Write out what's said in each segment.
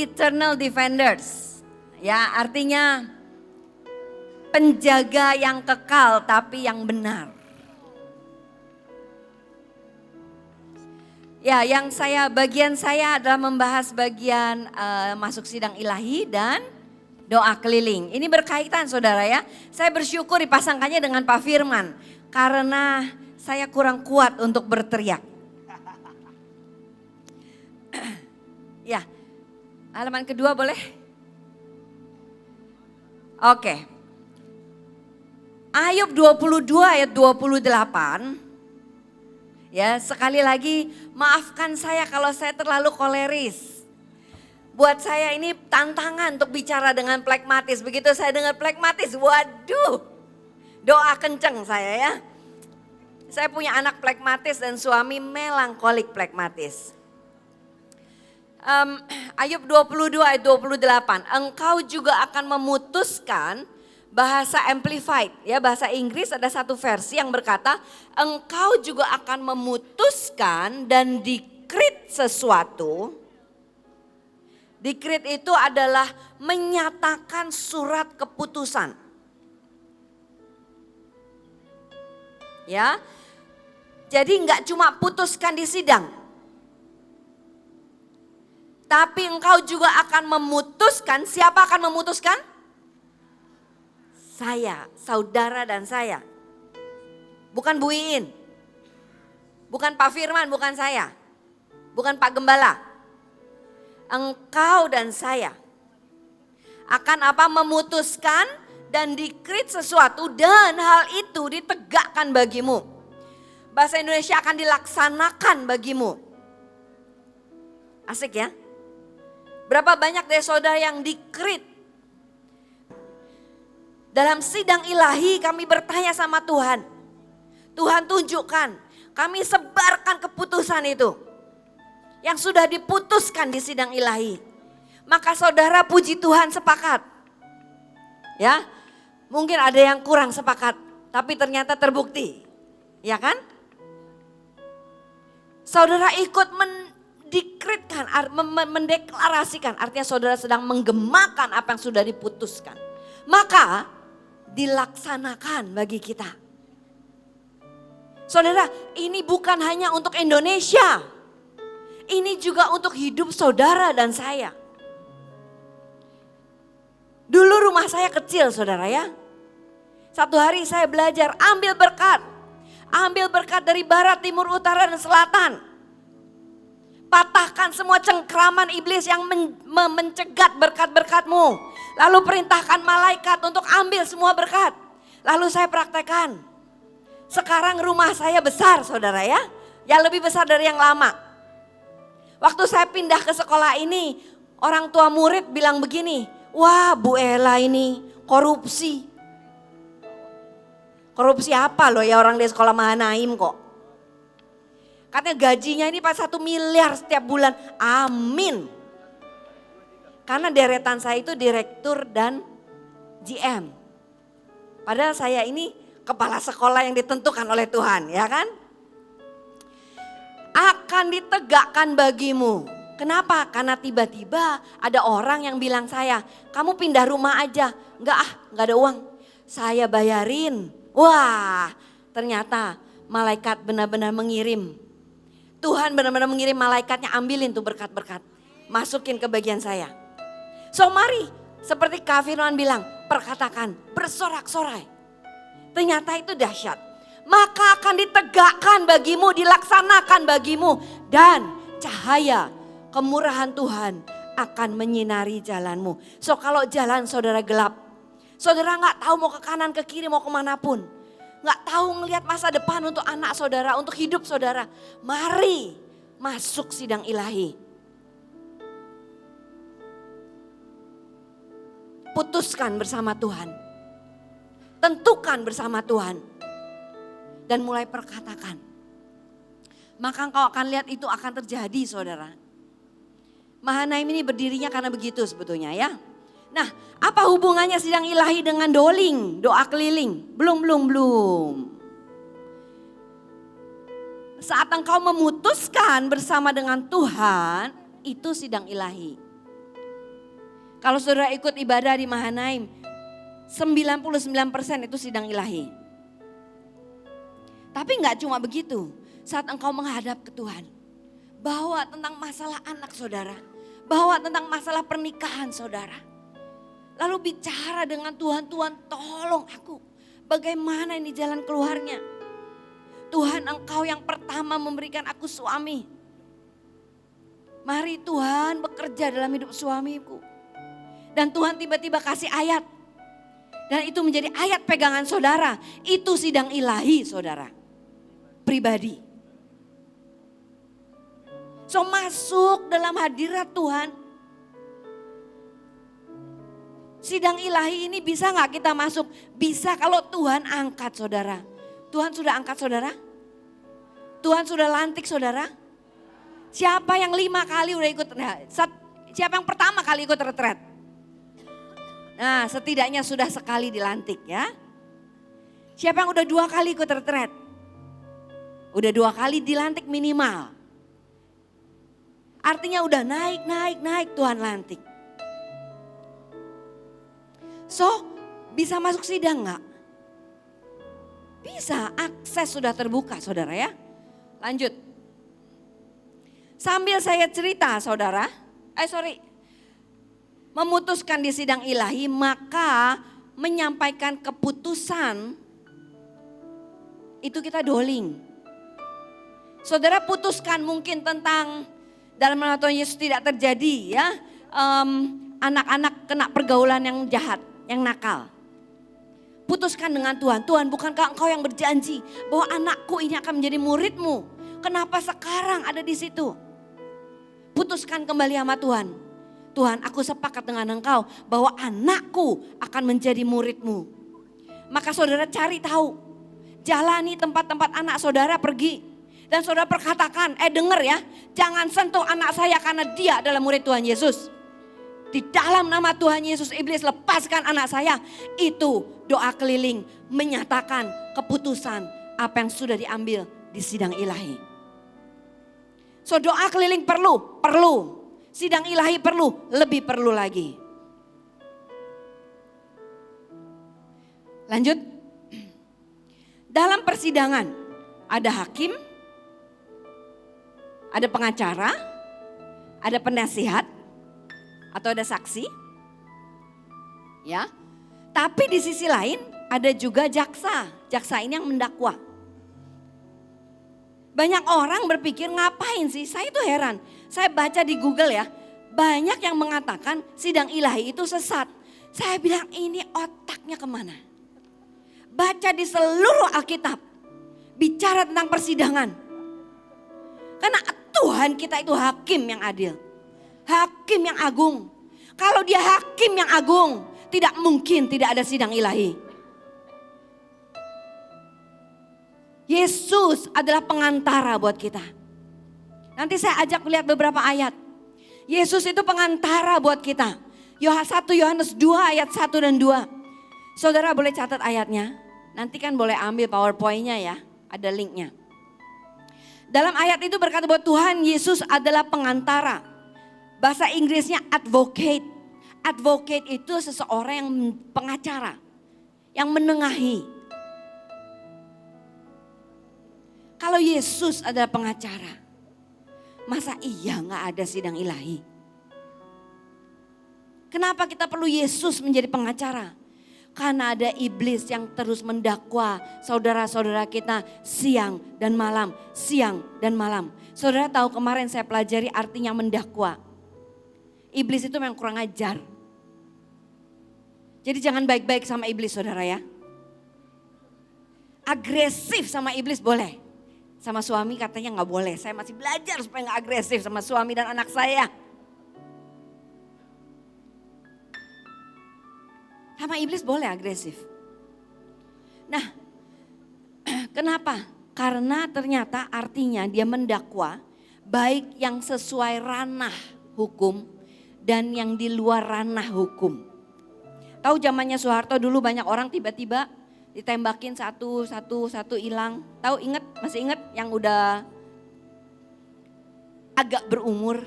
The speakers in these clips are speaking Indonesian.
eternal defenders. Ya, artinya penjaga yang kekal tapi yang benar. Ya, bagian saya adalah membahas bagian masuk sidang ilahi dan doa keliling. Ini berkaitan saudara ya. Saya bersyukur dipasangkannya dengan Pak Firman. Karena saya kurang kuat untuk berteriak. Ya, halaman kedua boleh? Oke. Ayub 22 ayat 28. Ya, sekali lagi maafkan saya kalau saya terlalu koleris. Buat saya ini tantangan untuk bicara dengan plekmatis. Begitu saya dengar plekmatis, waduh, doa kenceng saya ya. Saya punya anak plekmatis dan suami melankolik plekmatis. Ayub 22 ayat 28, engkau juga akan memutuskan. Bahasa Amplified, ya bahasa Inggris ada satu versi yang berkata, engkau juga akan memutuskan dan decree sesuatu. Decree itu adalah menyatakan surat keputusan. Ya, jadi nggak cuma putuskan di sidang, tapi engkau juga akan memutuskan. Siapa akan memutuskan? Saya, saudara dan saya. Bukan Bu Iin. Bukan Pak Firman, bukan saya. Bukan Pak Gembala. Engkau dan saya akan memutuskan dan decree sesuatu dan hal itu ditegakkan bagimu. Bahasa Indonesia akan dilaksanakan bagimu. Asik ya? Berapa banyak dari saudara yang decree? Dalam sidang ilahi kami bertanya sama Tuhan. Tuhan tunjukkan, kami sebarkan keputusan itu. Yang sudah diputuskan di sidang ilahi. Maka saudara puji Tuhan sepakat. Ya, mungkin ada yang kurang sepakat, tapi ternyata terbukti. Ya kan? Saudara ikut mendekretkan, mendeklarasikan, artinya saudara sedang menggemakan apa yang sudah diputuskan. Maka dilaksanakan bagi kita. Saudara, ini bukan hanya untuk Indonesia. Ini juga untuk hidup saudara dan saya. Dulu rumah saya kecil saudara ya. Satu hari saya belajar ambil berkat. Ambil berkat dari barat, timur, utara dan selatan. Patahkan semua cengkraman iblis yang mencegat berkat-berkatmu. Lalu perintahkan malaikat untuk ambil semua berkat. Lalu saya praktekkan. Sekarang rumah saya besar saudara ya. Yang lebih besar dari yang lama. Waktu saya pindah ke sekolah ini, orang tua murid bilang begini. Wah Bu Ella ini korupsi. Korupsi apa loh ya orang di sekolah Mahanaim kok. Katanya gajinya ini pas 1 miliar setiap bulan. Amin. Karena deretan saya itu direktur dan GM. Padahal saya ini kepala sekolah yang ditentukan oleh Tuhan, ya kan? Akan ditegakkan bagimu. Kenapa? Karena tiba-tiba ada orang yang bilang saya, kamu pindah rumah aja. Enggak ada uang. Saya bayarin. Wah, ternyata malaikat benar-benar mengirim. Tuhan benar-benar mengirim malaikatnya, ambilin tuh berkat-berkat. Masukin ke bagian saya. So mari, seperti Kak Firman bilang, perkatakan, bersorak-sorai. Ternyata itu dahsyat. Maka akan ditegakkan bagimu, dilaksanakan bagimu. Dan cahaya kemurahan Tuhan akan menyinari jalanmu. So kalau jalan saudara gelap, saudara gak tahu mau ke kanan, ke kiri, mau kemanapun. Gak tahu ngelihat masa depan untuk anak saudara, untuk hidup saudara. Mari masuk sidang ilahi. Putuskan bersama Tuhan. Tentukan bersama Tuhan. Dan mulai perkatakan. Maka engkau akan lihat itu akan terjadi saudara. Mahanaim ini berdirinya karena begitu sebetulnya ya. Nah, apa hubungannya sidang ilahi dengan doling, doa keliling? Belum. Saat engkau memutuskan bersama dengan Tuhan, itu sidang ilahi. Kalau saudara ikut ibadah di Mahanaim, 99% itu sidang ilahi. Tapi enggak cuma begitu. Saat engkau menghadap ke Tuhan, bawa tentang masalah anak saudara, bawa tentang masalah pernikahan saudara. Lalu bicara dengan Tuhan, Tuhan tolong aku. Bagaimana ini jalan keluarnya? Tuhan, engkau yang pertama memberikan aku suami. Mari Tuhan bekerja dalam hidup suamiku. Dan Tuhan tiba-tiba kasih ayat. Dan itu menjadi ayat pegangan saudara. Itu sidang ilahi saudara. Pribadi. So masuk dalam hadirat Tuhan. Sidang ilahi ini bisa gak kita masuk? Bisa kalau Tuhan angkat saudara. Tuhan sudah angkat saudara? Tuhan sudah lantik saudara? Siapa yang 5 kali udah ikut? Nah, siapa yang pertama kali ikut retret? Nah, setidaknya sudah sekali dilantik ya. Siapa yang udah 2 kali ikut retret? Udah 2 kali dilantik minimal. Artinya udah naik Tuhan lantik. So, bisa masuk sidang gak? Bisa, akses sudah terbuka saudara ya. Lanjut. Sambil saya cerita saudara, memutuskan di sidang ilahi, maka menyampaikan keputusan itu kita doling. Saudara putuskan mungkin tentang dalam nama Tuhan Yesus tidak terjadi ya, anak-anak kena pergaulan yang jahat, yang nakal. Putuskan dengan Tuhan, Tuhan bukankah engkau yang berjanji bahwa anakku ini akan menjadi muridmu? Kenapa sekarang ada di situ? Putuskan kembali sama Tuhan. Tuhan, aku sepakat dengan engkau bahwa anakku akan menjadi muridmu. Maka saudara cari tahu, jalani tempat-tempat anak saudara pergi. Dan saudara perkatakan, denger ya, jangan sentuh anak saya karena dia adalah murid Tuhan Yesus. Di dalam nama Tuhan Yesus, iblis lepaskan anak saya. Itu doa keliling menyatakan keputusan apa yang sudah diambil di sidang ilahi. So doa keliling perlu. Sidang ilahi perlu, lebih perlu lagi. Lanjut. Dalam persidangan ada hakim, ada pengacara, ada penasihat, atau ada saksi. Ya. Tapi di sisi lain ada juga jaksa. Jaksa ini yang mendakwa. Banyak orang berpikir ngapain sih? Saya itu heran. Saya baca di Google ya. Banyak yang mengatakan sidang ilahi itu sesat. Saya bilang ini otaknya kemana? Baca di seluruh Alkitab. Bicara tentang persidangan. Karena Tuhan kita itu hakim yang adil. Hakim yang agung. Kalau dia hakim yang agung, tidak mungkin tidak ada sidang ilahi. Yesus adalah pengantara buat kita. Nanti saya ajak lihat beberapa ayat. Yesus itu pengantara buat kita. 1 Yohanes 2 ayat 1 dan 2. Saudara boleh catat ayatnya. Nanti kan boleh ambil PowerPoint-nya ya. Ada linknya. Dalam ayat itu berkata bahwa Tuhan Yesus adalah pengantara. Bahasa Inggrisnya advocate. Advocate itu seseorang yang pengacara. Yang menengahi. Kalau Yesus adalah pengacara, masa iya gak ada sidang ilahi? Kenapa kita perlu Yesus menjadi pengacara? Karena ada iblis yang terus mendakwa saudara-saudara kita siang dan malam, siang dan malam. Saudara tahu kemarin saya pelajari artinya mendakwa. Iblis itu memang kurang ajar. Jadi jangan baik-baik sama iblis saudara ya. Agresif sama iblis boleh. Sama suami katanya gak boleh. Saya masih belajar supaya gak agresif sama suami dan anak saya. Sama iblis boleh agresif. Nah, kenapa? Karena ternyata artinya dia mendakwa baik yang sesuai ranah hukum dan yang di luar ranah hukum. Tahu zamannya Soeharto dulu banyak orang tiba-tiba ditembakin satu hilang. Tahu masih ingat yang udah agak berumur.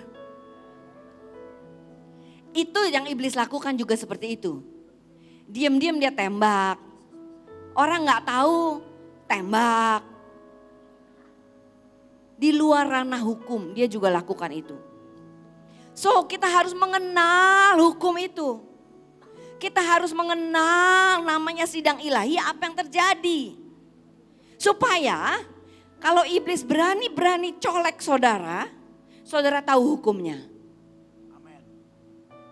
Itu yang iblis lakukan juga seperti itu. Diam-diam dia tembak. Orang gak tahu, tembak. Di luar ranah hukum dia juga lakukan itu. So kita harus mengenal hukum itu. Kita harus mengenal namanya sidang ilahi apa yang terjadi. Supaya kalau iblis berani-berani colek saudara, saudara tahu hukumnya.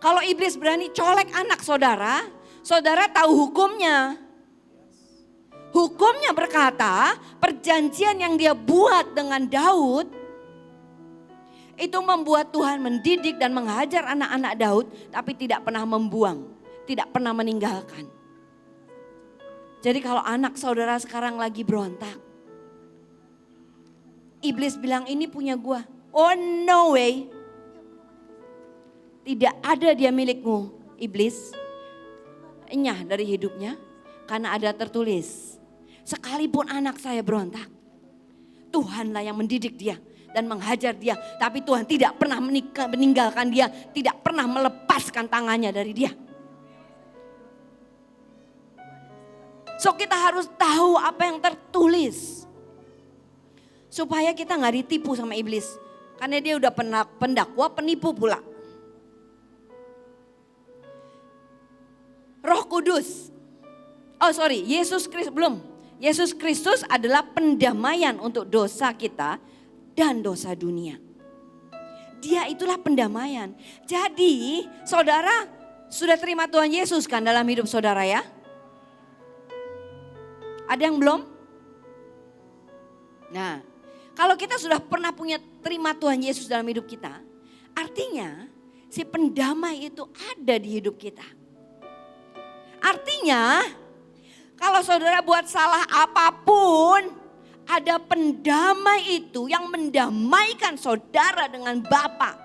Kalau iblis berani colek anak saudara, saudara tahu hukumnya. Hukumnya berkata, perjanjian yang dia buat dengan Daud, itu membuat Tuhan mendidik dan menghajar anak-anak Daud, tapi tidak pernah membuang, tidak pernah meninggalkan. Jadi kalau anak saudara sekarang lagi berontak, iblis bilang ini punya gua. Oh no way. Tidak ada dia milikmu, iblis. Enyah dari hidupnya karena ada tertulis. Sekalipun anak saya berontak, Tuhanlah yang mendidik dia dan menghajar dia. Tapi Tuhan tidak pernah meninggalkan dia, tidak pernah melepaskan tangannya dari dia. So kita harus tahu apa yang tertulis. Supaya kita gak ditipu sama iblis. Karena dia udah pendakwa, penipu pula. Roh Kudus. Yesus Kristus belum. Yesus Kristus adalah pendamaian untuk dosa kita dan dosa dunia. Dia itulah pendamaian. Jadi saudara sudah terima Tuhan Yesus kan dalam hidup saudara ya? Ada yang belum? Nah, kalau kita sudah pernah terima Tuhan Yesus dalam hidup kita, artinya si pendamai itu ada di hidup kita. Artinya kalau saudara buat salah apapun, ada pendamai itu yang mendamaikan saudara dengan Bapa.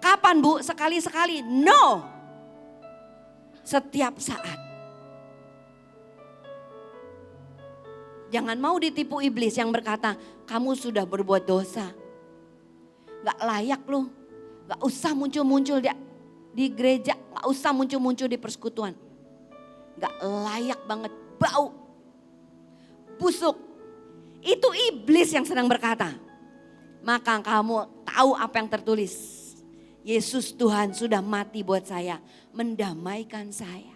Kapan Bu? Sekali-sekali? No. Setiap saat. Jangan mau ditipu iblis yang berkata, kamu sudah berbuat dosa. Gak layak loh. Gak usah muncul-muncul di gereja. Gak usah muncul-muncul di persekutuan. Gak layak banget, bau, busuk. Itu iblis yang sedang berkata. Maka kamu tahu apa yang tertulis. Yesus Tuhan sudah mati buat saya, mendamaikan saya.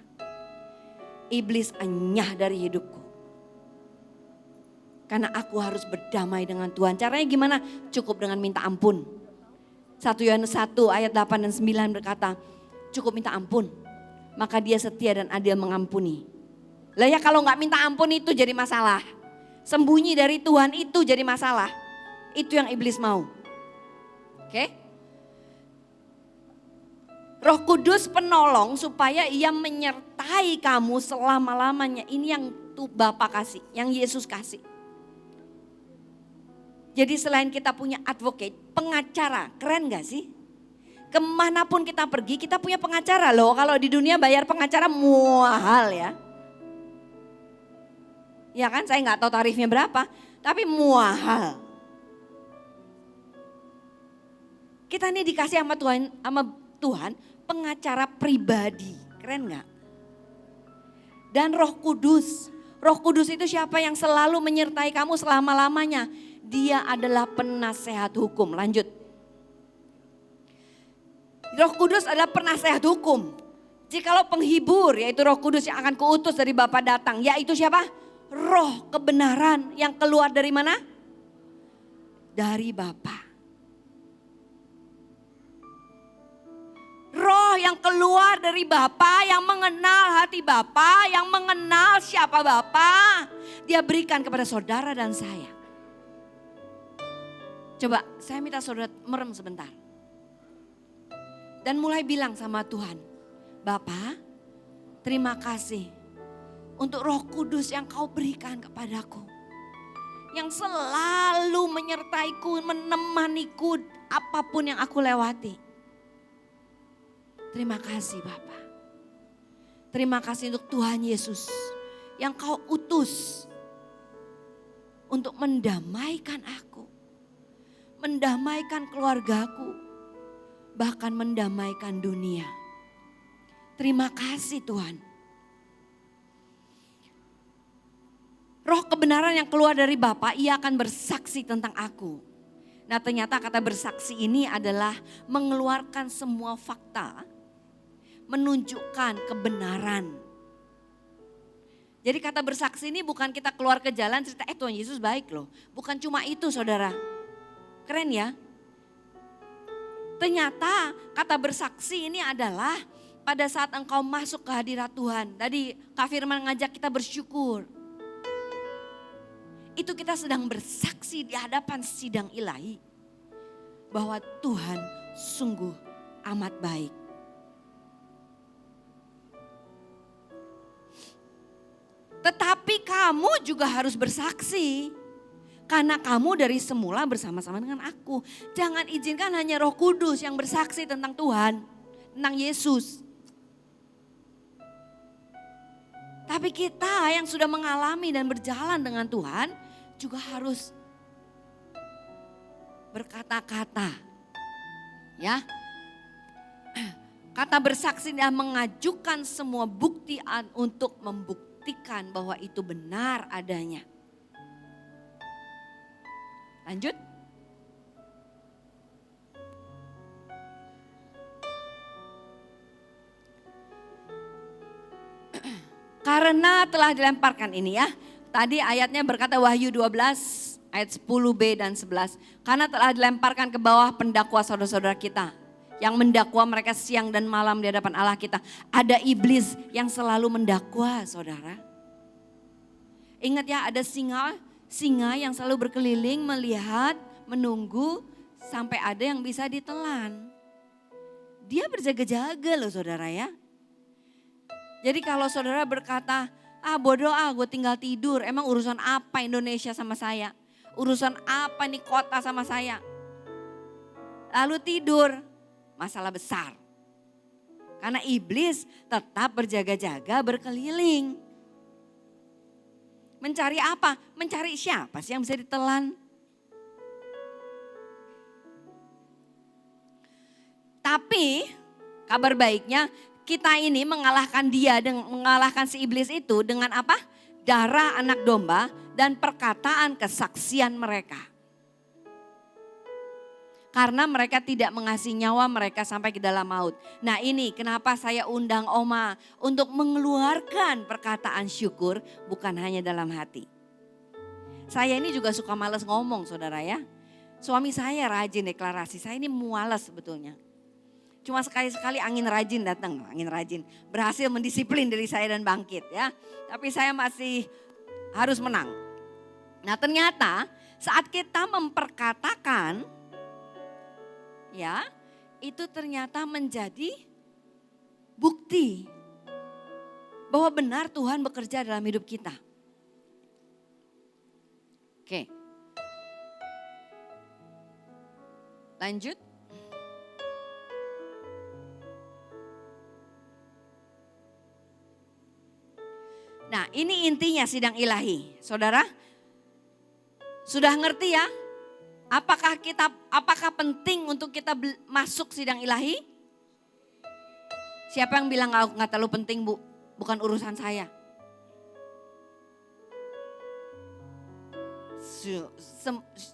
Iblis enyah dari hidupku. Karena aku harus berdamai dengan Tuhan. Caranya gimana? Cukup dengan minta ampun. 1 Yohanes 1 ayat 8 dan 9 berkata, cukup minta ampun. Maka dia setia dan adil mengampuni. Lah ya kalau gak minta ampun itu jadi masalah. Sembunyi dari Tuhan itu jadi masalah. Itu yang iblis mau. Oke? Roh Kudus penolong supaya ia menyertai kamu selama-lamanya. Ini yang Bapa kasih, yang Yesus kasih. Jadi selain kita punya advocate, pengacara, keren gak sih? Kemanapun kita pergi, kita punya pengacara loh. Kalau di dunia bayar pengacara mahal ya. Ya kan, saya nggak tahu tarifnya berapa, tapi mahal. Kita ini dikasih sama Tuhan pengacara pribadi, keren nggak? Dan Roh Kudus. Roh Kudus itu siapa yang selalu menyertai kamu selama-lamanya? Dia adalah penasehat hukum. Lanjut. Roh Kudus adalah penasehat hukum. Jikalau penghibur, yaitu Roh Kudus yang akan kuutus dari Bapa datang, yaitu siapa? Roh kebenaran yang keluar dari mana? Dari Bapa. Roh yang keluar dari Bapa, yang mengenal hati Bapa, yang mengenal siapa Bapa, dia berikan kepada saudara dan saya. Coba saya minta saudara merem sebentar. Dan mulai bilang sama Tuhan, Bapa, terima kasih untuk Roh Kudus yang kau berikan kepadaku. Yang selalu menyertaiku, menemaniku apapun yang aku lewati. Terima kasih Bapa. Terima kasih untuk Tuhan Yesus yang kau utus untuk mendamaikan aku. Mendamaikan keluargaku. Bahkan mendamaikan dunia. Terima kasih Tuhan. Roh kebenaran yang keluar dari Bapa, ia akan bersaksi tentang aku. Nah ternyata kata bersaksi ini adalah mengeluarkan semua fakta, menunjukkan kebenaran. Jadi kata bersaksi ini bukan kita keluar ke jalan cerita, Tuhan Yesus baik loh. Bukan cuma itu saudara. Keren ya. Ternyata kata bersaksi ini adalah pada saat engkau masuk ke hadirat Tuhan. Tadi Kak Firman ngajak kita bersyukur. Itu kita sedang bersaksi di hadapan sidang ilahi. Bahwa Tuhan sungguh amat baik. Tetapi kamu juga harus bersaksi. Karena kamu dari semula bersama-sama dengan aku. Jangan izinkan hanya Roh Kudus yang bersaksi tentang Tuhan. Tentang Yesus. Tapi kita yang sudah mengalami dan berjalan dengan Tuhan juga harus berkata-kata. Ya. Kata bersaksi adalah mengajukan semua bukti untuk membuktikan bahwa itu benar adanya. Lanjut. Karena telah dilemparkan ini ya. Tadi ayatnya berkata Wahyu 12 ayat 10b dan 11. Karena telah dilemparkan ke bawah pendakwa saudara-saudara kita. Yang mendakwa mereka siang dan malam di hadapan Allah kita. Ada iblis yang selalu mendakwa saudara. Ingat ya ada singa yang selalu berkeliling melihat, menunggu sampai ada yang bisa ditelan. Dia berjaga-jaga loh saudara ya. Jadi kalau saudara berkata, bodoh gue tinggal tidur. Emang urusan apa Indonesia sama saya? Urusan apa nih kota sama saya? Lalu tidur, masalah besar. Karena iblis tetap berjaga-jaga berkeliling. Mencari apa? Mencari siapa sih yang bisa ditelan? Tapi kabar baiknya kita ini mengalahkan dia, mengalahkan si iblis itu dengan apa? Darah anak domba dan perkataan kesaksian mereka. Karena mereka tidak mengasihi nyawa mereka sampai ke dalam maut. Nah ini kenapa saya undang Oma untuk mengeluarkan perkataan syukur bukan hanya dalam hati. Saya ini juga suka malas ngomong saudara ya. Suami saya rajin deklarasi, saya ini mualas sebetulnya. Cuma sekali-sekali angin rajin datang, angin rajin. Berhasil mendisiplin diri saya dan bangkit ya. Tapi saya masih harus menang. Nah ternyata saat kita memperkatakan, ya itu ternyata menjadi bukti bahwa benar Tuhan bekerja dalam hidup kita. Oke. Lanjut. Nah ini intinya sidang ilahi. Saudara sudah ngerti ya? Apakah penting untuk kita masuk sidang ilahi? Siapa yang bilang nggak terlalu penting bu? Bukan urusan saya.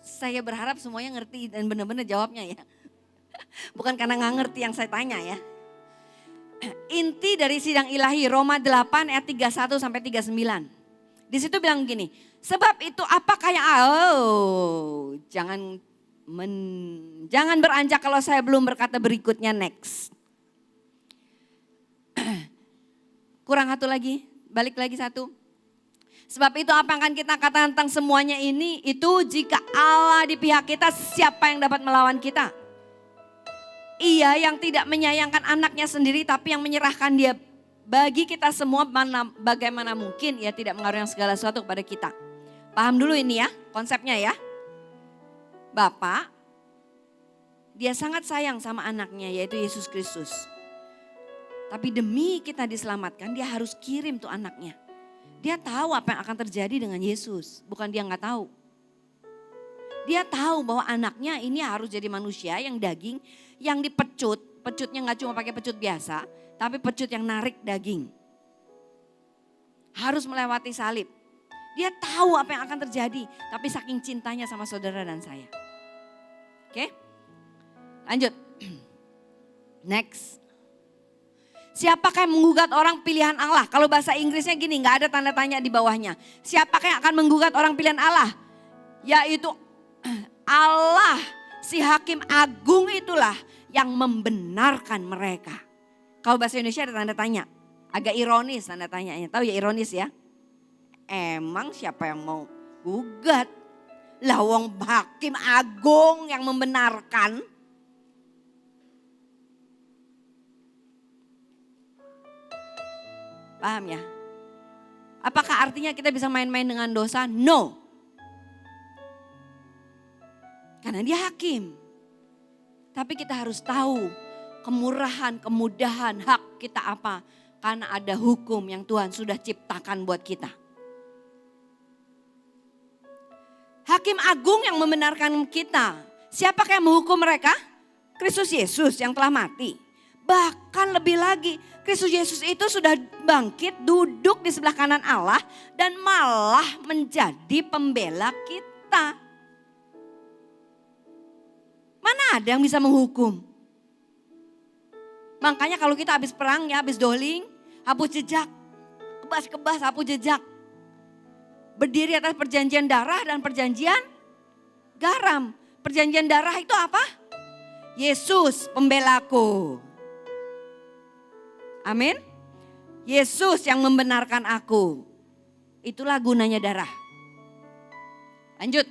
Saya berharap semuanya ngerti dan benar-benar jawabnya ya. Bukan karena nggak ngerti yang saya tanya ya. Inti dari sidang ilahi Roma 8 ayat 31 sampai 39. Di situ bilang gini, sebab itu apakah yang jangan beranjak kalau saya belum berkata berikutnya next. Kurang satu lagi, balik lagi satu. Sebab itu apa yang akan kita katakan tentang semuanya ini, itu jika Allah di pihak kita siapa yang dapat melawan kita? Ia yang tidak menyayangkan anaknya sendiri tapi yang menyerahkan dia bagi kita semua bagaimana mungkin ia tidak mengaruhi segala sesuatu kepada kita. Paham dulu ini ya konsepnya ya. Bapak dia sangat sayang sama anaknya yaitu Yesus Kristus. Tapi demi kita diselamatkan dia harus kirim tuh anaknya. Dia tahu apa yang akan terjadi dengan Yesus, bukan dia nggak tahu. Dia tahu bahwa anaknya ini harus jadi manusia yang daging, yang dipecut. Pecutnya gak cuma pakai pecut biasa, tapi pecut yang narik daging. Harus melewati salib. Dia tahu apa yang akan terjadi, tapi saking cintanya sama saudara dan saya. Oke, lanjut. Next. Siapakah yang menggugat orang pilihan Allah? Kalau bahasa Inggrisnya gini, gak ada tanda tanya di bawahnya. Siapakah yang akan menggugat orang pilihan Allah? Yaitu Allah, si hakim agung itulah yang membenarkan mereka. Kalau bahasa Indonesia ada tanda tanya. Agak ironis tanda tanyanya. Tahu ya ironis ya? Emang siapa yang mau gugat? Lah wong hakim agung yang membenarkan. Paham ya? Apakah artinya kita bisa main-main dengan dosa? No. Karena dia hakim. Tapi kita harus tahu kemurahan, kemudahan, hak kita apa. Karena ada hukum yang Tuhan sudah ciptakan buat kita. Hakim agung yang membenarkan kita. Siapakah yang menghukum mereka? Kristus Yesus yang telah mati. Bahkan lebih lagi, Kristus Yesus itu sudah bangkit, duduk di sebelah kanan Allah dan malah menjadi pembela kita. Mana ada yang bisa menghukum? Makanya kalau kita habis perang ya, habis doling, hapus jejak. Kebas-kebas, hapus jejak. Berdiri atas perjanjian darah dan perjanjian garam. Perjanjian darah itu apa? Yesus pembelaku. Amin. Yesus yang membenarkan aku. Itulah gunanya darah. Lanjut.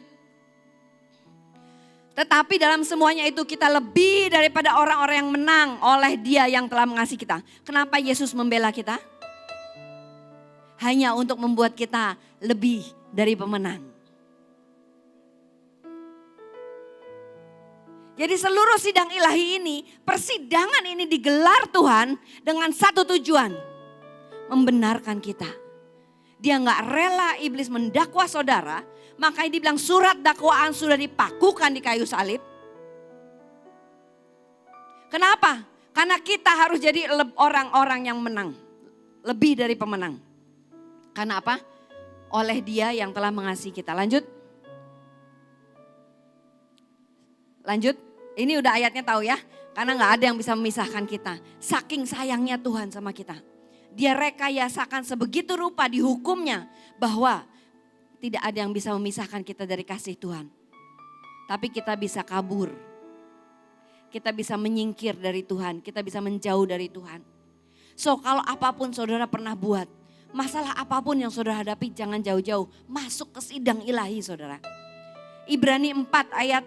Tetapi dalam semuanya itu kita lebih daripada orang-orang yang menang oleh Dia yang telah mengasihi kita. Kenapa Yesus membela kita? Hanya untuk membuat kita lebih dari pemenang. Jadi seluruh sidang ilahi ini, persidangan ini digelar Tuhan dengan satu tujuan. Membenarkan kita. Dia gak rela iblis mendakwa saudara, makanya dibilang surat dakwaan sudah dipakukan di kayu salib. Kenapa? Karena kita harus jadi orang-orang yang menang. Lebih dari pemenang. Karena apa? Oleh Dia yang telah mengasihi kita. Lanjut. Lanjut. Ini udah ayatnya tahu ya. Karena gak ada yang bisa memisahkan kita. Saking sayangnya Tuhan sama kita. Dia rekayasakan sebegitu rupa di hukumnya. Bahwa tidak ada yang bisa memisahkan kita dari kasih Tuhan. Tapi kita bisa kabur. Kita bisa menyingkir dari Tuhan. Kita bisa menjauh dari Tuhan. So kalau apapun saudara pernah buat. Masalah apapun yang saudara hadapi jangan jauh-jauh. Masuk ke sidang ilahi saudara. Ibrani 4 ayat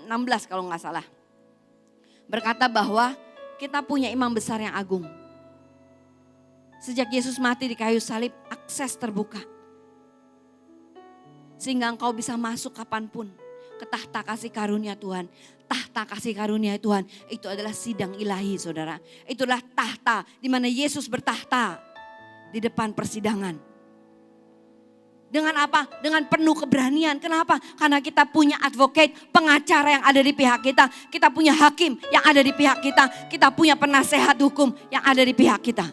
16 kalau nggak salah. Berkata bahwa kita punya imam besar yang agung. Sejak Yesus mati di kayu salib, akses terbuka. Sehingga engkau bisa masuk kapanpun ke tahta kasih karunia Tuhan. Tahta kasih karunia Tuhan itu adalah sidang ilahi saudara. Itulah tahta di mana Yesus bertahta di depan persidangan. Dengan apa? Dengan penuh keberanian. Kenapa? Karena kita punya advocate, pengacara yang ada di pihak kita. Kita punya hakim yang ada di pihak kita. Kita punya penasehat hukum yang ada di pihak kita.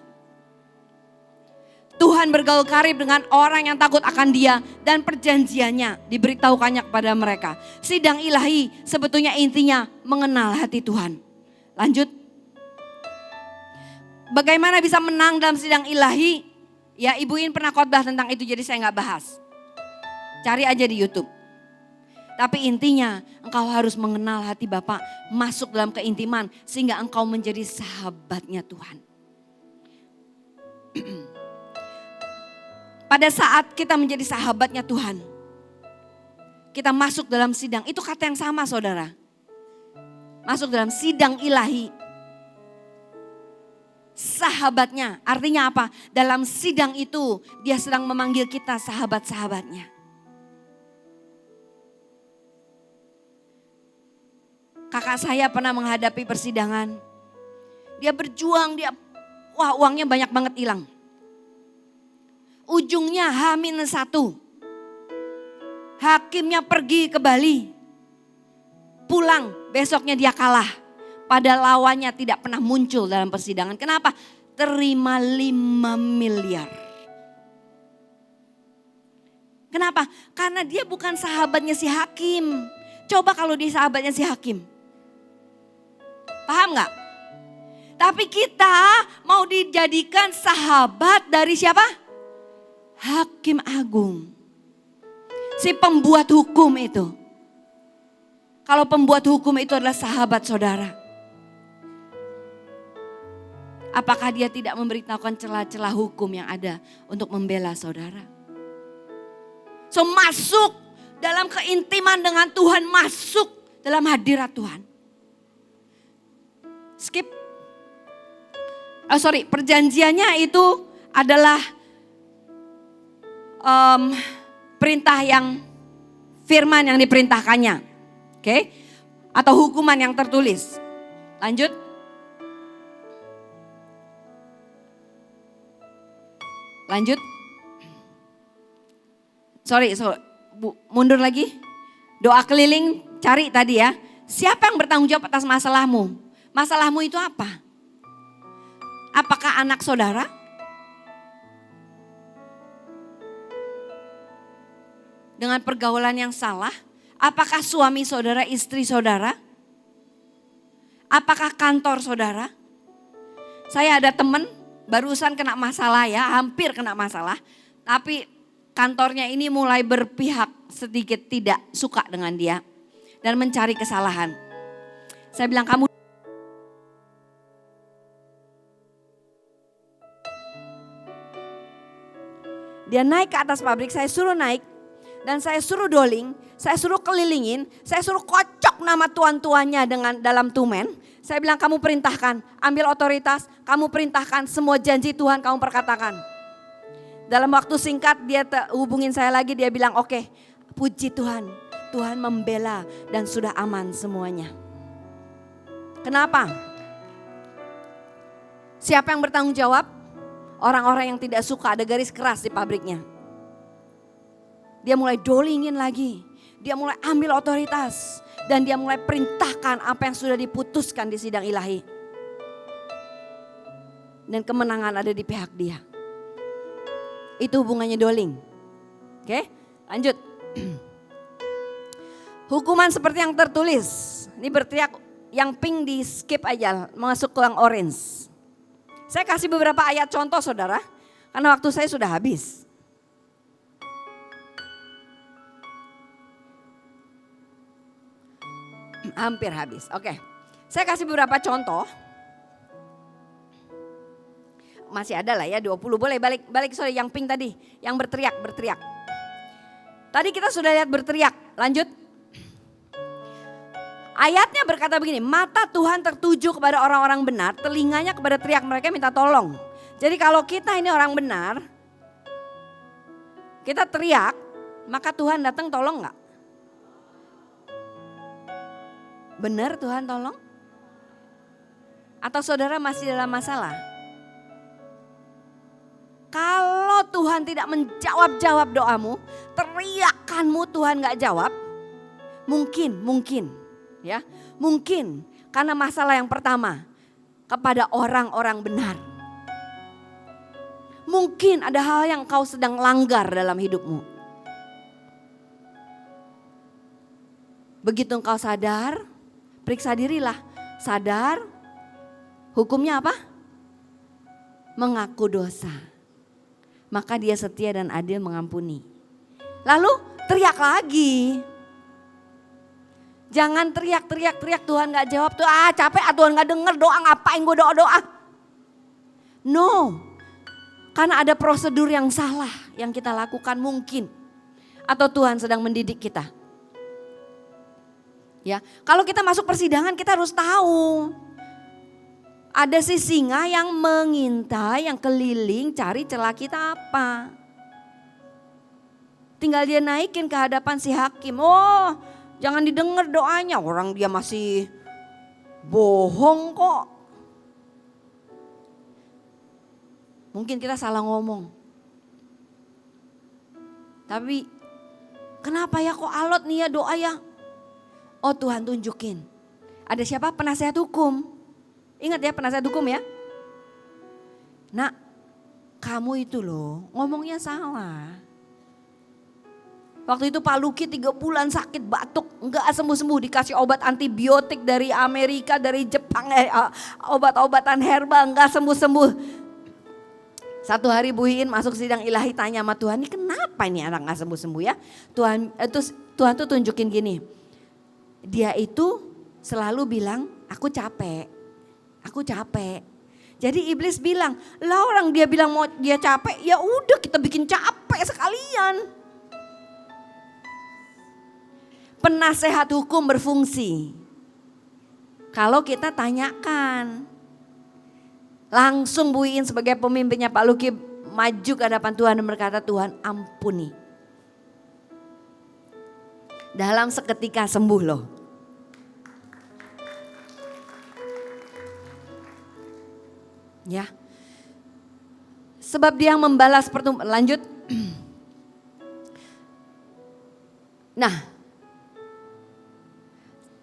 Tuhan bergaul karib dengan orang yang takut akan Dia dan perjanjiannya diberitahukannya kepada mereka. Sidang ilahi sebetulnya intinya mengenal hati Tuhan. Lanjut. Bagaimana bisa menang dalam sidang ilahi? Ya Ibu In pernah khotbah tentang itu jadi saya gak bahas. Cari aja di YouTube. Tapi intinya engkau harus mengenal hati Bapa, masuk dalam keintiman sehingga engkau menjadi sahabatnya Tuhan. Pada saat kita menjadi sahabatnya Tuhan, kita masuk dalam sidang, itu kata yang sama saudara. Masuk dalam sidang ilahi. Sahabatnya, artinya apa? Dalam sidang itu Dia sedang memanggil kita sahabat-sahabatnya. Kakak saya pernah menghadapi persidangan. Dia berjuang, uangnya banyak banget hilang. Ujungnya H-1. Hakimnya pergi ke Bali. Pulang, besoknya dia kalah. pada lawannya tidak pernah muncul dalam persidangan. Kenapa? Terima 5 miliar. Kenapa? Karena dia bukan sahabatnya si hakim. Coba kalau dia sahabatnya si hakim. Paham gak? Tapi kita mau dijadikan sahabat dari siapa? Hakim agung. Si pembuat hukum itu. Kalau pembuat hukum itu adalah sahabat saudara. Apakah dia tidak memberitahukan celah-celah hukum yang ada untuk membela saudara? So masuk dalam keintiman dengan Tuhan, masuk dalam hadirat Tuhan. Skip. Perjanjiannya itu adalah perintah yang firman yang diperintahkannya. Oke? Atau hukuman yang tertulis. Lanjut. Mundur lagi. Doa keliling, cari tadi ya. Siapa yang bertanggung jawab atas masalahmu? Masalahmu itu apa? Apakah anak saudara? Dengan pergaulan yang salah? Apakah suami saudara, istri saudara? Apakah kantor saudara? Saya ada teman barusan kena masalah ya, hampir kena masalah. Tapi kantornya ini mulai berpihak sedikit tidak suka dengan dia. Dan mencari kesalahan. Saya bilang kamu. Dia naik ke atas pabrik, saya suruh naik. Dan saya suruh doling, saya suruh kelilingin, saya suruh kocok nama tuan-tuannya dengan dalam tumen. Saya bilang kamu perintahkan, ambil otoritas, kamu perintahkan semua janji Tuhan kamu perkatakan. Dalam waktu singkat dia hubungin saya lagi, dia bilang oke, puji Tuhan, Tuhan membela dan sudah aman semuanya. Kenapa? Siapa yang bertanggung jawab? Orang-orang yang tidak suka, ada garis keras di pabriknya. Dia mulai dolingin lagi. Dia mulai ambil otoritas. Dan dia mulai perintahkan apa yang sudah diputuskan di sidang ilahi. Dan kemenangan ada di pihak dia. Itu hubungannya doling. Oke, lanjut. Hukuman seperti yang tertulis. Ini berteriak, yang pink di skip aja, masuk ke yang orange. Saya kasih beberapa ayat contoh saudara. Karena waktu saya sudah habis. Hampir habis. Oke. Saya kasih beberapa contoh. Masih ada lah ya 20. Boleh balik sorry yang pink tadi. Yang berteriak. Tadi kita sudah lihat berteriak. Lanjut. Ayatnya berkata begini. Mata Tuhan tertuju kepada orang-orang benar. Telinganya kepada teriak mereka minta tolong. Jadi kalau kita ini orang benar. Kita teriak. Maka Tuhan datang tolong gak? Benar Tuhan tolong? Atau saudara masih dalam masalah? Kalau Tuhan tidak menjawab doamu, teriakanmu Tuhan gak jawab, mungkin ya, mungkin karena masalah yang pertama kepada orang-orang benar. Mungkin ada hal yang kau sedang langgar dalam hidupmu. Begitu engkau sadar, periksa dirilah, sadar, hukumnya apa? Mengaku dosa. Maka dia setia dan adil mengampuni. Lalu teriak lagi. Jangan teriak Tuhan gak jawab tuh. Capek Tuhan gak denger doa, ngapain gue doa. No. Karena ada prosedur yang salah yang kita lakukan mungkin. Atau Tuhan sedang mendidik kita. Ya, kalau kita masuk persidangan kita harus tahu. Ada si singa yang mengintai, yang keliling cari celah kita apa. Tinggal dia naikin ke hadapan si hakim. Oh, jangan didengar doanya, orang dia masih bohong kok. Mungkin kita salah ngomong. Tapi kenapa ya kok alot nih ya doa ya? Oh Tuhan tunjukin. Ada siapa? Penasehat hukum. Ingat ya, penasehat hukum ya. Nak, kamu itu loh ngomongnya salah. Waktu itu Pak Luki 3 bulan sakit batuk, enggak sembuh-sembuh, dikasih obat antibiotik dari Amerika, dari Jepang, obat-obatan herbal, enggak sembuh-sembuh. Satu hari Bu Hiin masuk sidang ilahi, tanya sama Tuhan, ini kenapa ini anak enggak sembuh-sembuh ya? Tuhan tuh tunjukin gini, dia itu selalu bilang aku capek. Jadi iblis bilang, lah orang dia bilang mau dia capek, ya udah kita bikin capek sekalian. Penasehat hukum berfungsi. Kalau kita tanyakan, langsung Bu Iin sebagai pemimpinnya Pak Luki maju ke hadapan Tuhan dan berkata, Tuhan ampuni. Dalam seketika sembuh loh. Ya, sebab dia membalas pertumbuhan. Lanjut. Nah,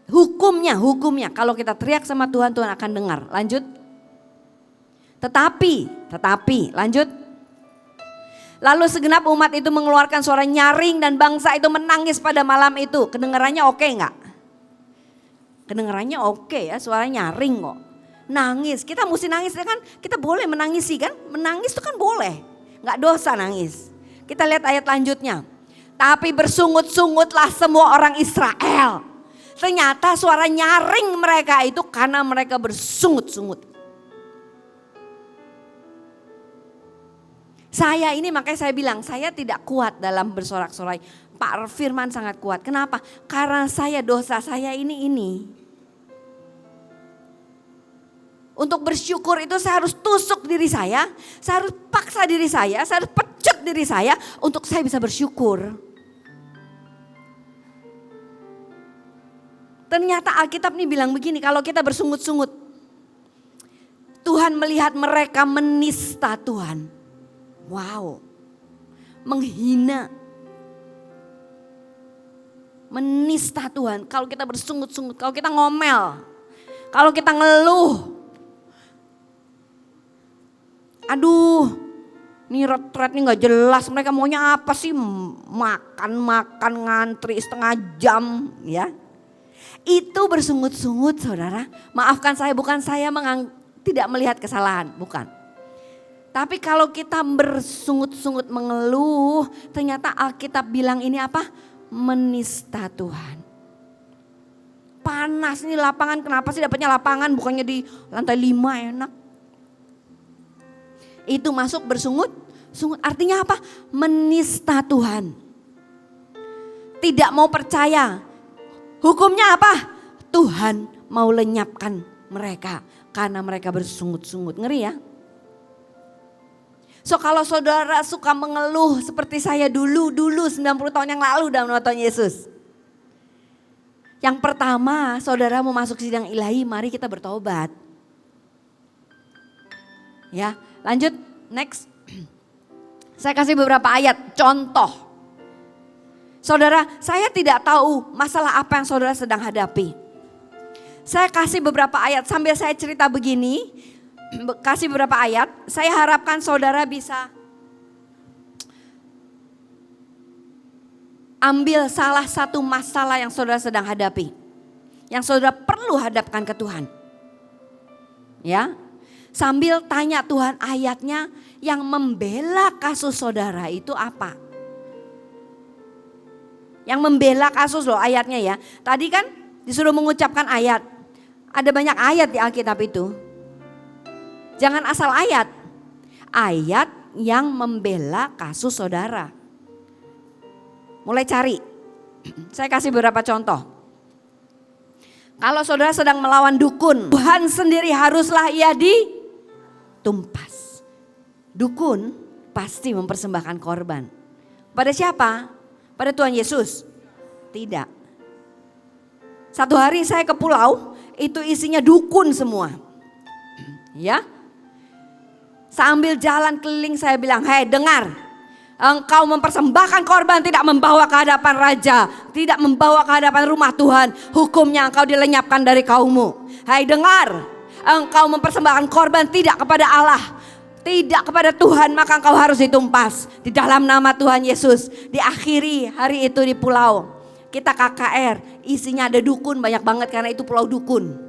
hukumnya kalau kita teriak sama Tuhan, Tuhan akan dengar. Lanjut. Tetapi, lanjut. Lalu segenap umat itu mengeluarkan suara nyaring dan bangsa itu menangis pada malam itu. Kedengarannya oke enggak? Kedengarannya oke ya, suara nyaring kok. Nangis, kita mesti nangis kan? Kita boleh menangisi kan? Menangis itu kan boleh, nggak dosa nangis. Kita lihat ayat lanjutnya. Tapi bersungut-sungutlah semua orang Israel. Ternyata suara nyaring mereka itu karena mereka bersungut-sungut. Saya ini makanya saya bilang saya tidak kuat dalam bersorak-sorai. Pak Firman sangat kuat. Kenapa? Karena saya dosa saya ini. Untuk bersyukur itu saya harus tusuk diri saya harus paksa diri saya harus pecut diri saya untuk saya bisa bersyukur. Ternyata Alkitab nih bilang begini, kalau kita bersungut-sungut, Tuhan melihat mereka menista Tuhan. Wow, menghina, menista Tuhan. Kalau kita bersungut-sungut, kalau kita ngomel, kalau kita ngeluh, aduh, ini retret nih gak jelas, mereka maunya apa sih? Makan ngantri setengah jam ya. Itu bersungut-sungut saudara. Maafkan saya, bukan saya tidak melihat kesalahan, bukan. Tapi kalau kita bersungut-sungut mengeluh, ternyata Alkitab bilang ini apa? Menista Tuhan. Panas nih lapangan, kenapa sih dapatnya lapangan bukannya di lantai 5 enak. Itu masuk bersungut-sungut, artinya apa? Menista Tuhan. Tidak mau percaya. Hukumnya apa? Tuhan mau lenyapkan mereka karena mereka bersungut-sungut. Ngeri ya. So kalau saudara suka mengeluh seperti saya dulu 90 tahun yang lalu dalam nama Tuhan Yesus. Yang pertama, saudara mau masuk sidang ilahi, mari kita bertobat. Ya, lanjut, next. Saya kasih beberapa ayat, contoh. Saudara, saya tidak tahu masalah apa yang saudara sedang hadapi. Saya kasih beberapa ayat sambil saya cerita begini, kasih beberapa ayat. Saya harapkan saudara bisa ambil salah satu masalah yang saudara sedang hadapi. Yang saudara perlu hadapkan ke Tuhan. Ya, sambil tanya Tuhan ayatnya yang membela kasus saudara itu apa. Yang membela kasus loh ayatnya ya. Tadi kan disuruh mengucapkan ayat. Ada banyak ayat di Alkitab itu. Jangan asal ayat. Ayat yang membela kasus saudara. Mulai cari. Saya kasih beberapa contoh. Kalau saudara sedang melawan dukun, Tuhan sendiri haruslah ia ditumpas. Dukun pasti mempersembahkan korban. Pada siapa? Pada Tuhan Yesus? Tidak. Satu hari saya ke pulau, itu isinya dukun semua. Ya. Sambil jalan keliling saya bilang, hei dengar, Engkau mempersembahkan korban, tidak membawa ke hadapan raja, tidak membawa ke hadapan rumah Tuhan. Hukumnya engkau dilenyapkan dari kaummu. Hai dengar, engkau mempersembahkan korban tidak kepada Allah, tidak kepada Tuhan, maka engkau harus ditumpas di dalam nama Tuhan Yesus. Diakhiri hari itu di pulau kita KKR, isinya ada dukun banyak banget karena itu pulau dukun.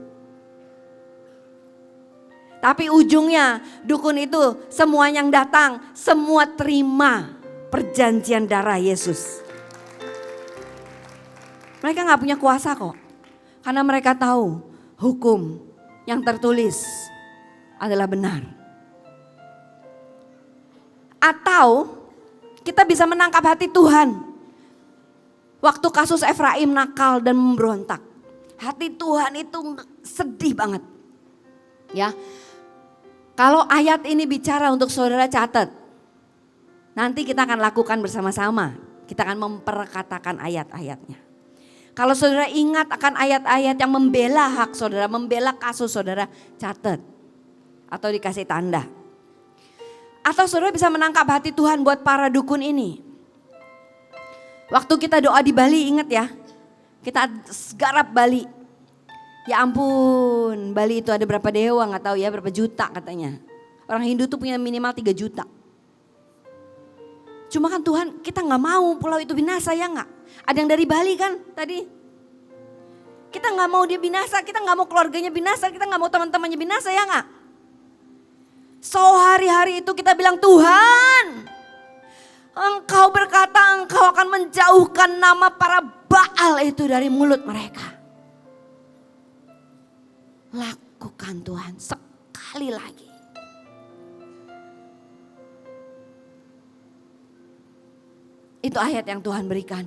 Tapi ujungnya dukun itu semua yang datang, semua terima perjanjian darah Yesus. Mereka gak punya kuasa kok. Karena mereka tahu hukum yang tertulis adalah benar. Atau kita bisa menangkap hati Tuhan. Waktu kasus Efraim nakal dan memberontak. Hati Tuhan itu sedih banget. Ya. Kalau ayat ini bicara untuk saudara catat. Nanti kita akan lakukan bersama-sama. Kita akan memperkatakan ayat-ayatnya. Kalau saudara ingat akan ayat-ayat yang membela hak saudara, membela kasus saudara, catat. Atau dikasih tanda. Atau saudara bisa menangkap hati Tuhan buat para dukun ini. Waktu kita doa di Bali, ingat ya. Kita garap Bali. Ya ampun, Bali itu ada berapa dewa gak tahu ya, berapa juta katanya. Orang Hindu tuh punya minimal 3 juta. Cuma kan Tuhan, kita gak mau pulau itu binasa ya gak? Ada yang dari Bali kan tadi. Kita gak mau dia binasa, kita gak mau keluarganya binasa, kita gak mau teman-temannya binasa ya gak? So hari-hari itu kita bilang, Tuhan, Engkau berkata Engkau akan menjauhkan nama para Baal itu dari mulut mereka. Lakukan Tuhan sekali lagi. Itu ayat yang Tuhan berikan.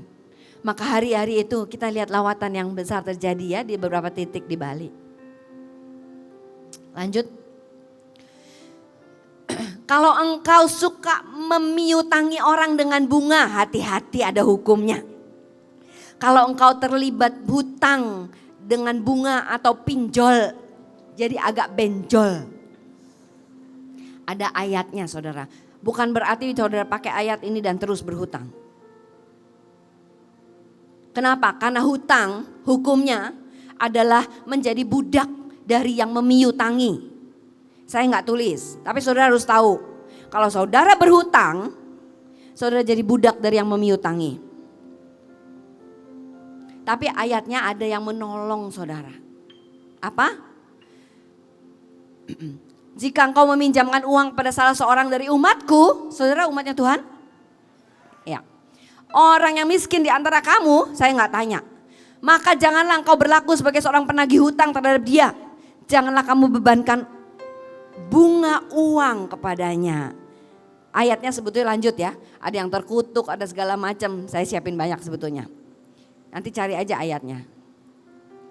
Maka hari-hari itu kita lihat lawatan yang besar terjadi ya di beberapa titik di Bali. Lanjut. Kalau engkau suka memiutangi orang dengan bunga, hati-hati ada hukumnya. Kalau engkau terlibat hutang dengan bunga atau pinjol, jadi agak benjol. Ada ayatnya saudara. Bukan berarti saudara pakai ayat ini dan terus berhutang. Kenapa? Karena hutang hukumnya adalah menjadi budak dari yang memiutangi. Saya nggak tulis, tapi saudara harus tahu. Kalau saudara berhutang, saudara jadi budak dari yang memiutangi. Tapi ayatnya ada yang menolong saudara. Apa? Jika engkau meminjamkan uang pada salah seorang dari umatku, saudara umatnya Tuhan? Ya. Orang yang miskin di antara kamu, saya nggak tanya. Maka janganlah engkau berlaku sebagai seorang penagih hutang terhadap dia. Janganlah kamu bebankan bunga uang kepadanya. Ayatnya sebetulnya lanjut ya. Ada yang terkutuk, ada segala macam. Saya siapin banyak sebetulnya. Nanti cari aja ayatnya.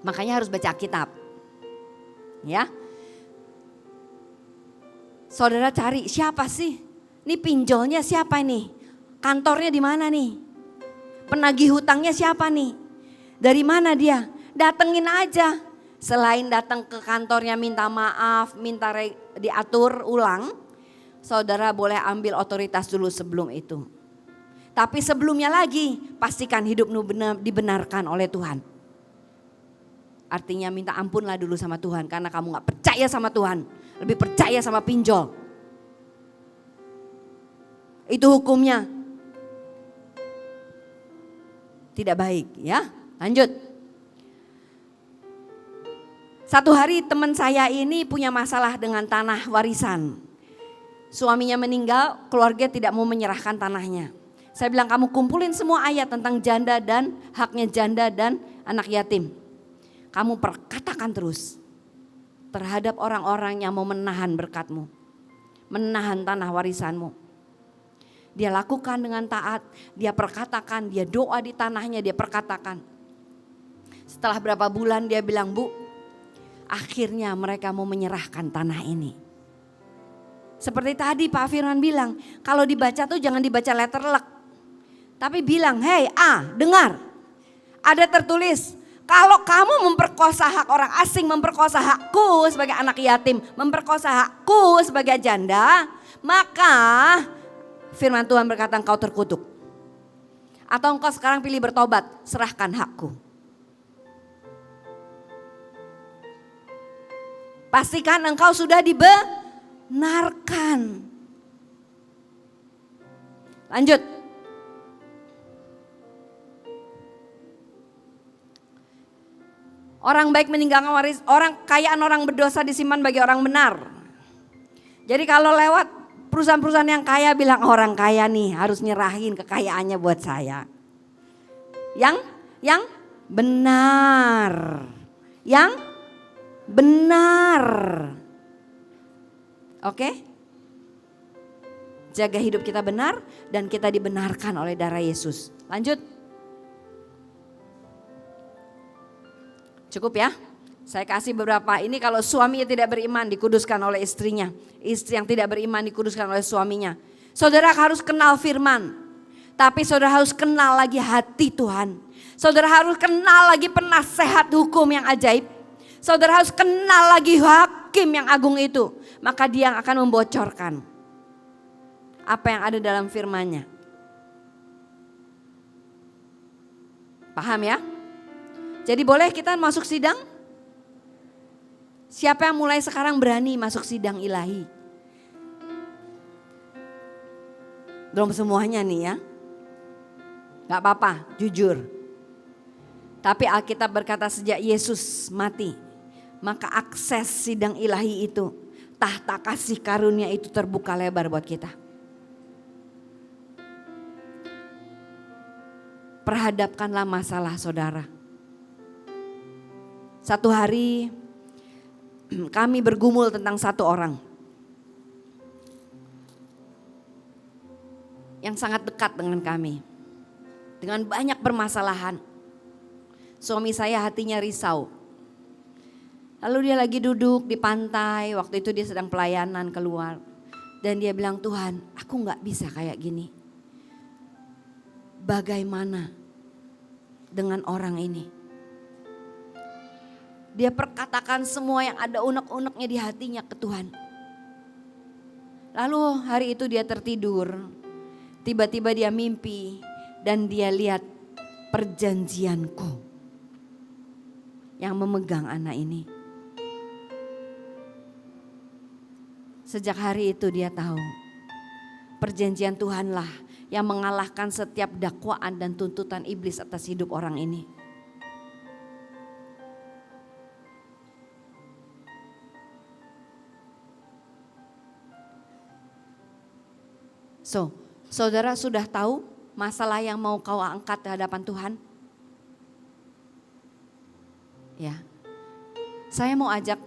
Makanya harus baca kitab. Ya. Saudara cari siapa sih? Ini pinjolnya siapa nih? Kantornya di mana nih? Penagih hutangnya siapa nih? Dari mana dia? Datengin aja. Selain datang ke kantornya minta maaf, minta diatur ulang, saudara boleh ambil otoritas dulu sebelum itu. Tapi sebelumnya lagi, pastikan hidupmu dibenarkan oleh Tuhan. Artinya minta ampunlah dulu sama Tuhan karena kamu gak percaya sama Tuhan. Lebih percaya sama pinjol. Itu hukumnya. Tidak baik ya. Lanjut. Satu hari teman saya ini punya masalah dengan tanah warisan. Suaminya meninggal, keluarga tidak mau menyerahkan tanahnya. Saya bilang kamu kumpulin semua ayat tentang janda dan haknya janda dan anak yatim. Kamu perkatakan terus terhadap orang-orang yang mau menahan berkatmu. Menahan tanah warisanmu. Dia lakukan dengan taat, dia perkatakan, dia doa di tanahnya, dia perkatakan. Setelah berapa bulan dia bilang, Bu, akhirnya mereka mau menyerahkan tanah ini. Seperti tadi Pak Firman bilang, kalau dibaca tuh jangan dibaca letter luck. Tapi bilang, hey dengar. Ada tertulis, kalau kamu memperkosa hak orang asing, memperkosa hakku sebagai anak yatim, memperkosa hakku sebagai janda, maka firman Tuhan berkata engkau terkutuk. Atau engkau sekarang pilih bertobat, serahkan hakku. Pastikan engkau sudah dibenarkan. Lanjut. Orang baik meninggalkan waris, kekayaan orang berdosa disimpan bagi orang benar. Jadi kalau lewat perusahaan-perusahaan yang kaya bilang orang kaya nih harus nyerahin kekayaannya buat saya. Yang benar. Yang benar. Oke? Jaga hidup kita benar dan kita dibenarkan oleh darah Yesus. Lanjut. Cukup ya. Saya kasih beberapa. Ini kalau suami yang tidak beriman dikuduskan oleh istrinya. Istri yang tidak beriman dikuduskan oleh suaminya. Saudara harus kenal firman. Tapi saudara harus kenal lagi hati Tuhan. Saudara harus kenal lagi penasehat hukum yang ajaib. Saudara harus kenal lagi hakim yang agung itu. Maka dia yang akan membocorkan apa yang ada dalam firman-Nya. Paham ya? Jadi boleh kita masuk sidang? Siapa yang mulai sekarang berani masuk sidang ilahi? Belum semuanya nih ya. Gak apa-apa, jujur. Tapi Alkitab berkata sejak Yesus mati, maka akses sidang ilahi itu, tahta kasih karunia itu terbuka lebar buat kita. Perhadapkanlah masalah saudara. Satu hari kami bergumul tentang satu orang yang sangat dekat dengan kami. Dengan banyak permasalahan. Suami saya hatinya risau. Lalu dia lagi duduk di pantai, waktu itu dia sedang pelayanan keluar. Dan dia bilang, Tuhan aku gak bisa kayak gini. Bagaimana dengan orang ini? Dia perkatakan semua yang ada unek-uneknya di hatinya ke Tuhan. Lalu hari itu dia tertidur. Tiba-tiba dia mimpi dan dia lihat perjanjianku yang memegang anak ini. Sejak hari itu dia tahu perjanjian Tuhanlah yang mengalahkan setiap dakwaan dan tuntutan iblis atas hidup orang ini. So, saudara sudah tahu masalah yang mau kau angkat di hadapan Tuhan? Ya, saya mau ajak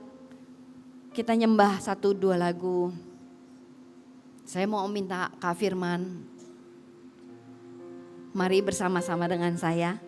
kita nyembah 1-2 lagu. Saya mau minta Kak Firman, mari bersama-sama dengan saya.